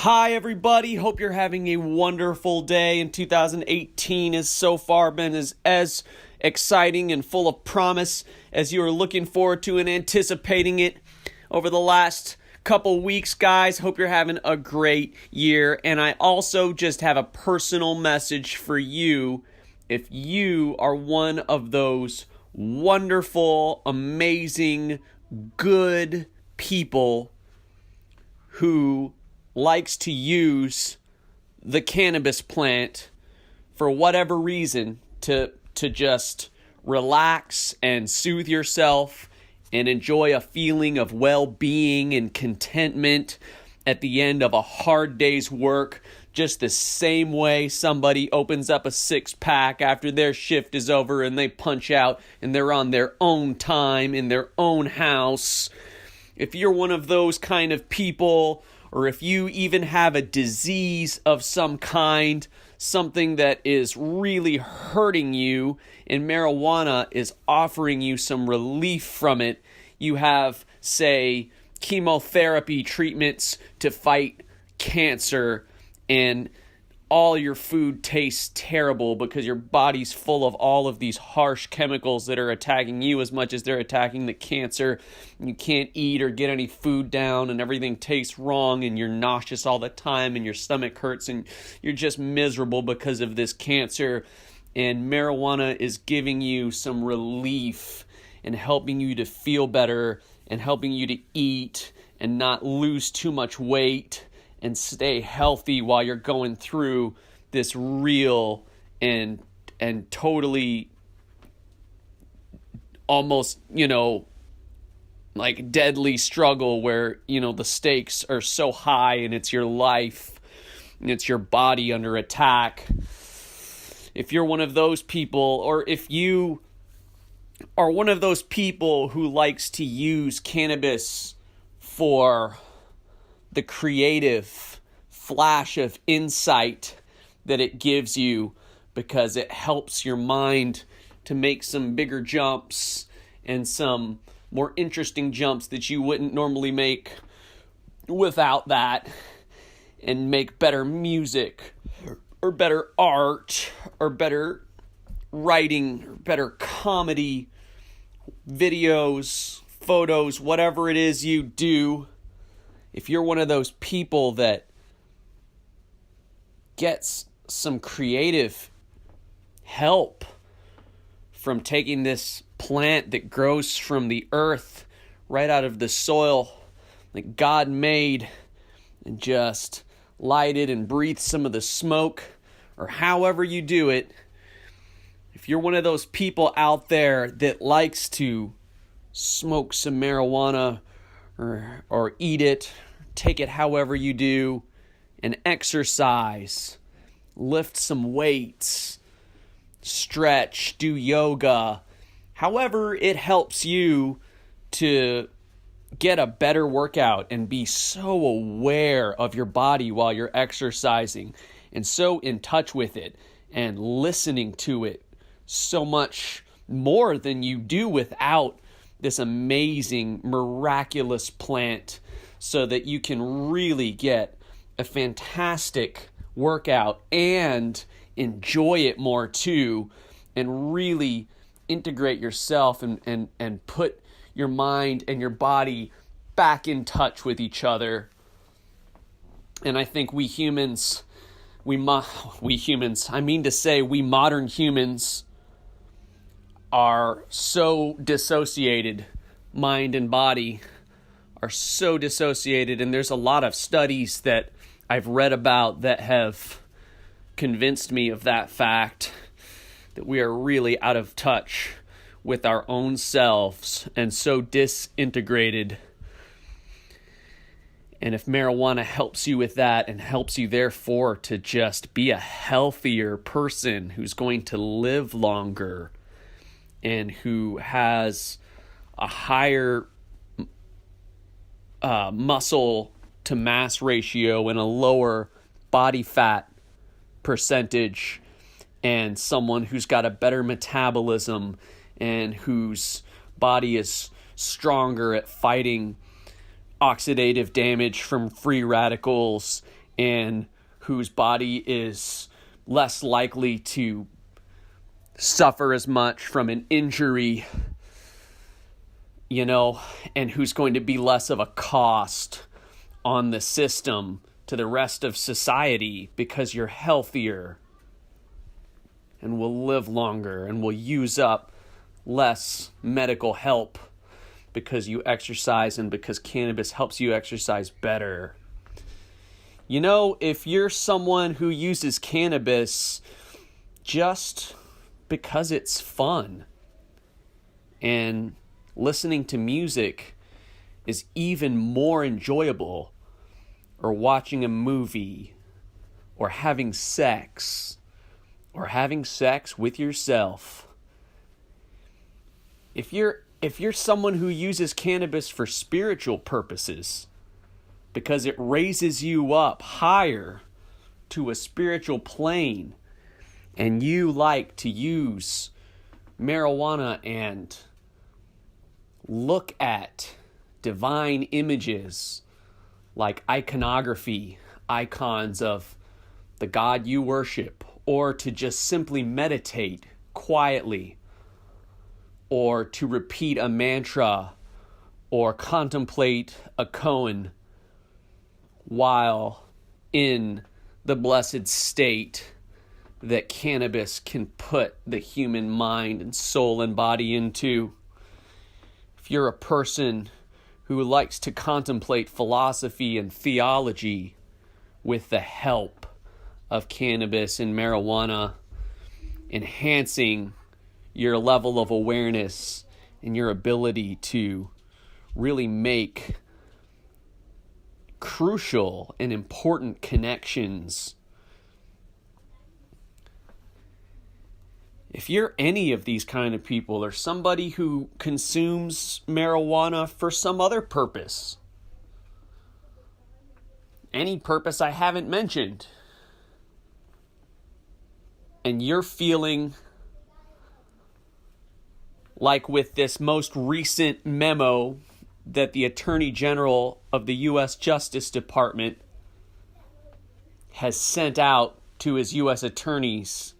Hi everybody, hope you're having a wonderful day, and 2018 has so far been as exciting and full of promise as you are looking forward to and anticipating it over the last couple weeks, guys. Hope you're having a great year, and I also just have a personal message for you. If you are one of those wonderful, amazing, good people who likes to use the cannabis plant for whatever reason to just relax and soothe yourself and enjoy a feeling of well-being and contentment at the end of a hard day's work, just the same way somebody opens up a six-pack after their shift is over and they punch out and they're on their own time in their own house. If you're one of those kind of people, or if you even have a disease of some kind, something that is really hurting you, and marijuana is offering you some relief from it, you have, say, chemotherapy treatments to fight cancer, and all your food tastes terrible because your body's full of all of these harsh chemicals that are attacking you as much as they're attacking the cancer. You can't eat or get any food down, and everything tastes wrong, and you're nauseous all the time, and your stomach hurts, and you're just miserable because of this cancer. And marijuana is giving you some relief and helping you to feel better and helping you to eat and not lose too much weight and stay healthy while you're going through this real and totally almost, like deadly struggle where, the stakes are so high and it's your life and it's your body under attack. If you're one of those people, or if you are one of those people who likes to use cannabis for the creative flash of insight that it gives you because it helps your mind to make some bigger jumps and some more interesting jumps that you wouldn't normally make without that, and make better music or better art or better writing or better comedy, videos, photos, whatever it is you do. If you're one of those people that gets some creative help from taking this plant that grows from the earth right out of the soil that God made and just light it and breathe some of the smoke, or however you do it, if you're one of those people out there that likes to smoke some marijuana or eat it, take it however you do, and exercise, lift some weights, stretch, do yoga, however it helps you to get a better workout and be so aware of your body while you're exercising and so in touch with it and listening to it so much more than you do without this amazing, miraculous plant, so that you can really get a fantastic workout and enjoy it more too, and really integrate yourself and put your mind and your body back in touch with each other. And I think we modern humans are so dissociated, mind and body are so dissociated, and there's a lot of studies that I've read about that have convinced me of that fact, that we are really out of touch with our own selves and so disintegrated. And if marijuana helps you with that and helps you therefore to just be a healthier person who's going to live longer and who has a higher muscle to mass ratio and a lower body fat percentage, and someone who's got a better metabolism and whose body is stronger at fighting oxidative damage from free radicals and whose body is less likely to suffer as much from an injury, and who's going to be less of a cost on the system to the rest of society because you're healthier and will live longer and will use up less medical help because you exercise and because cannabis helps you exercise better. If you're someone who uses cannabis just because it's fun and listening to music is even more enjoyable, or watching a movie, or having sex with yourself. If you're someone who uses cannabis for spiritual purposes, because it raises you up higher to a spiritual plane, and you like to use marijuana and look at divine images like iconography, icons of the God you worship, or to just simply meditate quietly, or to repeat a mantra, or contemplate a koan while in the blessed state that cannabis can put the human mind and soul and body into. If you're a person who likes to contemplate philosophy and theology with the help of cannabis and marijuana, enhancing your level of awareness and your ability to really make crucial and important connections. If you're any of these kind of people, or somebody who consumes marijuana for some other purpose, any purpose I haven't mentioned, and you're feeling like with this most recent memo that the Attorney General of the U.S. Justice Department has sent out to his U.S. attorneys,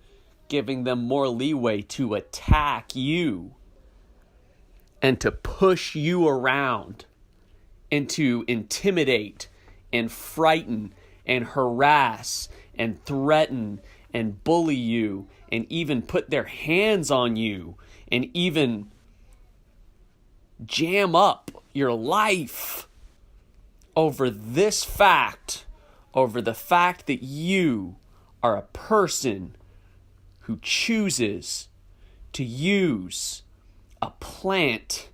giving them more leeway to attack you and to push you around and to intimidate and frighten and harass and threaten and bully you and even put their hands on you and even jam up your life over this fact, over the fact that you are a person who chooses to use a plant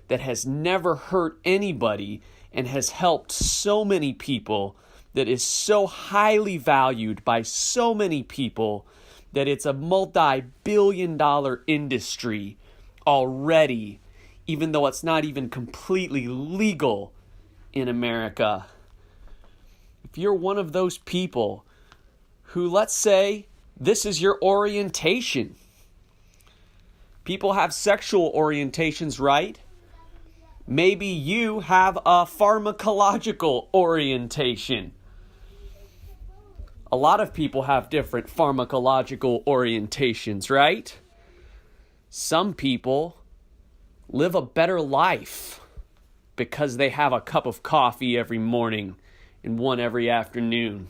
that has never hurt anybody and has helped so many people, that is so highly valued by so many people, that it's a multi-billion-dollar industry already, even though it's not even completely legal in America. If you're one of those people who, let's say, this is your orientation. People have sexual orientations, right? Maybe you have a pharmacological orientation. A lot of people have different pharmacological orientations, right? Some people live a better life because they have a cup of coffee every morning and one every afternoon.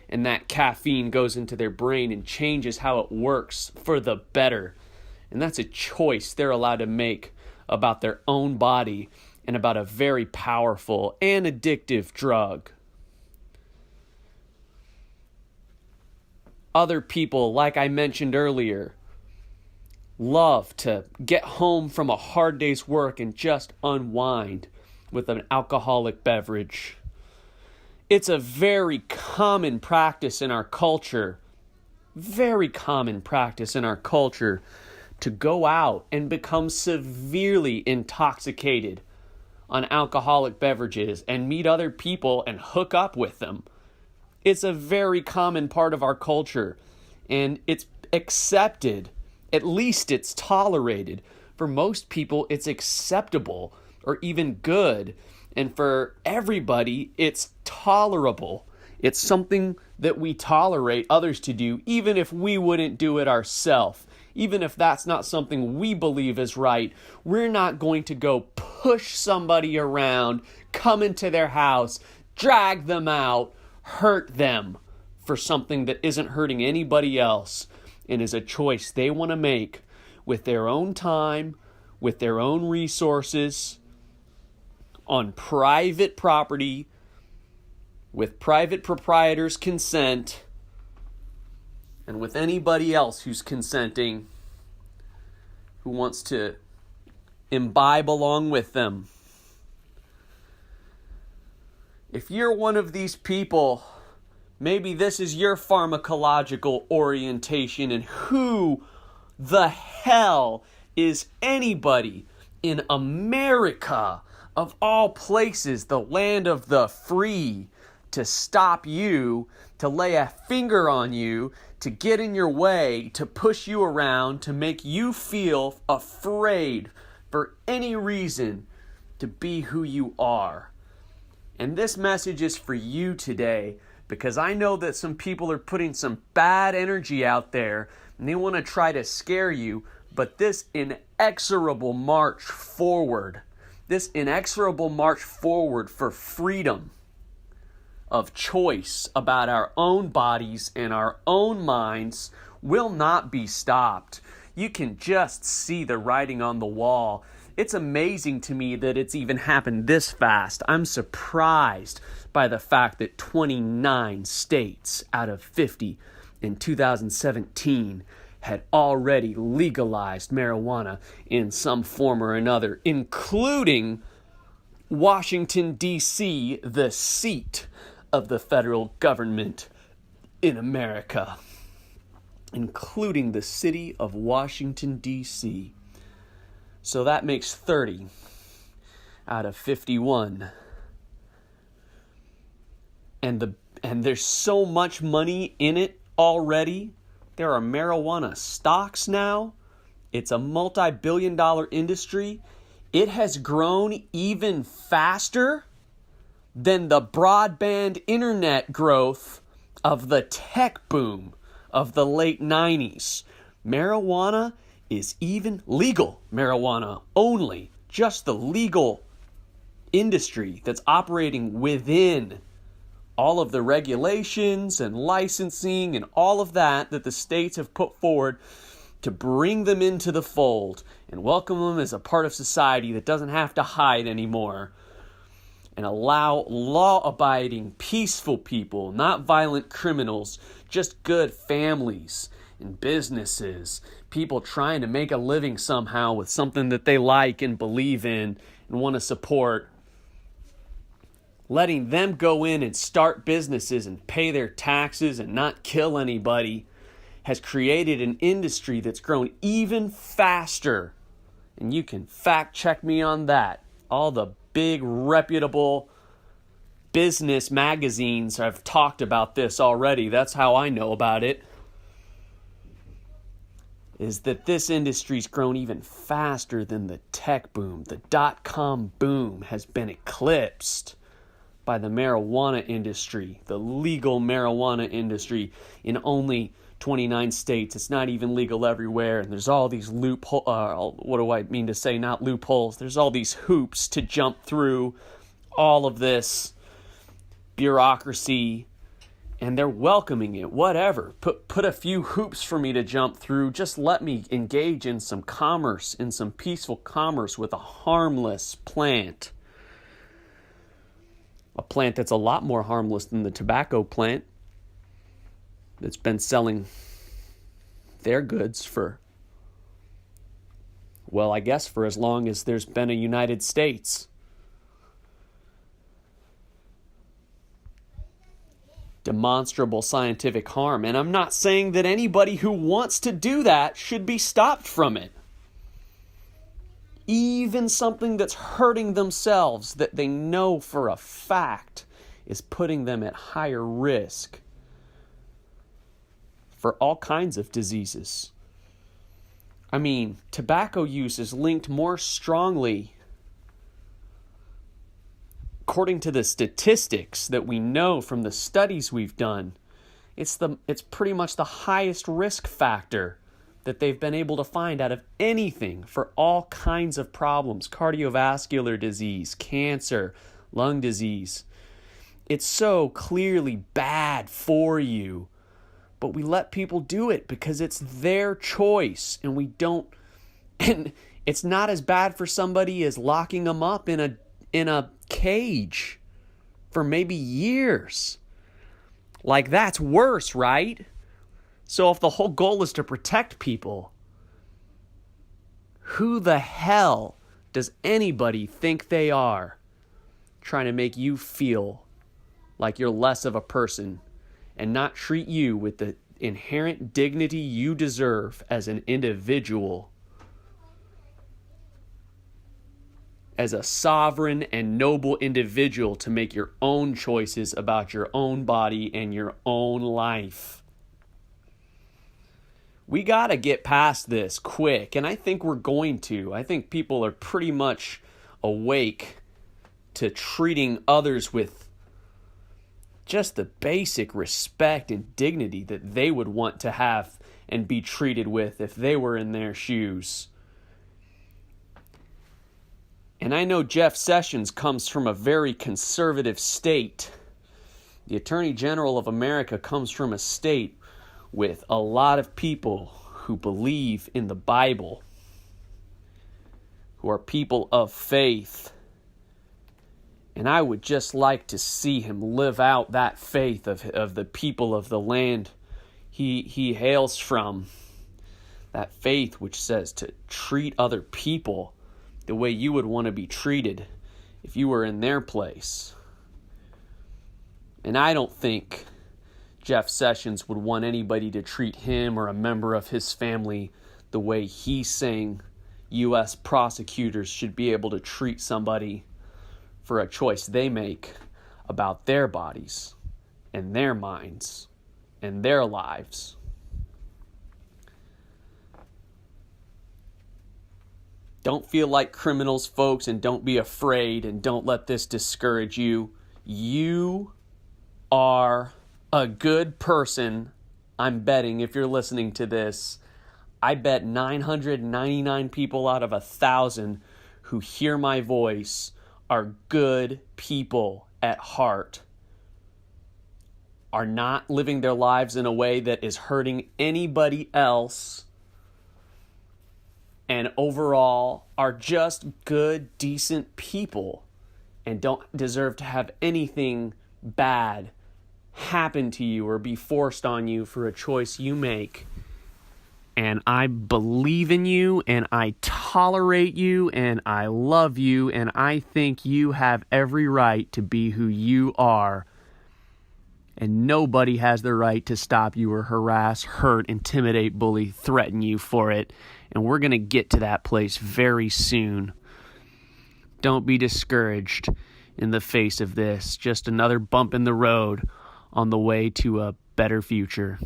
And that caffeine goes into their brain and changes how it works for the better. And that's a choice they're allowed to make about their own body and about a very powerful and addictive drug. Other people, like I mentioned earlier, love to get home from a hard day's work and just unwind with an alcoholic beverage. It's a very common practice in our culture, to go out and become severely intoxicated on alcoholic beverages and meet other people and hook up with them. It's a very common part of our culture, and it's accepted. At least it's tolerated. For most people, it's acceptable or even good. And for everybody, it's tolerable. It's something that we tolerate others to do, even if we wouldn't do it ourselves. Even if that's not something we believe is right, we're not going to go push somebody around, come into their house, drag them out, hurt them for something that isn't hurting anybody else and is a choice they want to make with their own time, with their own resources, on private property, with private proprietors' consent, and with anybody else who's consenting, who wants to imbibe along with them. If you're one of these people, maybe this is your pharmacological orientation, and who the hell is anybody in America, of all places, the land of the free, to stop you, to lay a finger on you, to get in your way, to push you around, to make you feel afraid for any reason to be who you are. And this message is for you today, because I know that some people are putting some bad energy out there and they want to try to scare you, but this inexorable march forward for freedom of choice about our own bodies and our own minds will not be stopped. You can just see the writing on the wall. It's amazing to me that it's even happened this fast. I'm surprised by the fact that 29 states out of 50 in 2017 had already legalized marijuana in some form or another, including Washington, D.C., the seat of the federal government in America, including the city of Washington, D.C. So that makes 30 out of 51. And there's so much money in it already. There are marijuana stocks now. It's a multi-billion-dollar industry. It has grown even faster than the broadband internet growth of the tech boom of the late 90s. Marijuana is even legal marijuana only. Just the legal industry that's operating within all of the regulations and licensing and all of that the states have put forward to bring them into the fold and welcome them as a part of society that doesn't have to hide anymore, and allow law-abiding, peaceful people, not violent criminals, just good families and businesses, people trying to make a living somehow with something that they like and believe in and want to support. Letting them go in and start businesses and pay their taxes and not kill anybody has created an industry that's grown even faster. And you can fact check me on that. All the big reputable business magazines have talked about this already. That's how I know about it. Is that this industry's grown even faster than the tech boom. The dot-com boom has been eclipsed by the marijuana industry, the legal marijuana industry in only 29 states. It's not even legal everywhere, and there's all these loopholes. What do I mean to say? Not loopholes. There's all these hoops to jump through, all of this bureaucracy, and they're welcoming it. Whatever. Put a few hoops for me to jump through. Just let me engage in some commerce, in some peaceful commerce with a harmless plant. A plant that's a lot more harmless than the tobacco plant that's been selling their goods for, well, I guess for as long as there's been a United States. Demonstrable scientific harm. And I'm not saying that anybody who wants to do that should be stopped from it. Even something that's hurting themselves that they know for a fact is putting them at higher risk for all kinds of diseases. I mean, tobacco use is linked more strongly according to the statistics that we know from the studies we've done, it's pretty much the highest risk factor that they've been able to find out of anything for all kinds of problems: cardiovascular disease, cancer, lung disease. It's so clearly bad for you, but we let people do it because it's their choice, and we don't. And it's not as bad for somebody as locking them up in a cage for maybe years. Like, that's worse, right? So if the whole goal is to protect people, who the hell does anybody think they are trying to make you feel like you're less of a person and not treat you with the inherent dignity you deserve as an individual, as a sovereign and noble individual, to make your own choices about your own body and your own life? We got to get past this quick, and I think we're going to. I think people are pretty much awake to treating others with just the basic respect and dignity that they would want to have and be treated with if they were in their shoes. And I know Jeff Sessions comes from a very conservative state. The Attorney General of America comes from a state with a lot of people who believe in the Bible, who are people of faith. And I would just like to see him live out that faith of the people of the land he hails from. That faith which says to treat other people the way you would want to be treated if you were in their place. And I don't think Jeff Sessions would want anybody to treat him or a member of his family the way he's saying U.S. prosecutors should be able to treat somebody for a choice they make about their bodies and their minds and their lives. Don't feel like criminals, folks, and don't be afraid, and don't let this discourage you. You are a good person. I'm betting, if you're listening to this, I bet 999 people out of 1,000 who hear my voice are good people at heart, are not living their lives in a way that is hurting anybody else, and overall are just good, decent people and don't deserve to have anything bad happen to you or be forced on you for a choice you make. And I believe in you, and I tolerate you, and I love you, and I think you have every right to be who you are. And nobody has the right to stop you or harass, hurt, intimidate, bully, threaten you for it. And we're going to get to that place very soon. Don't be discouraged in the face of this. Just another bump in the road on the way to a better future.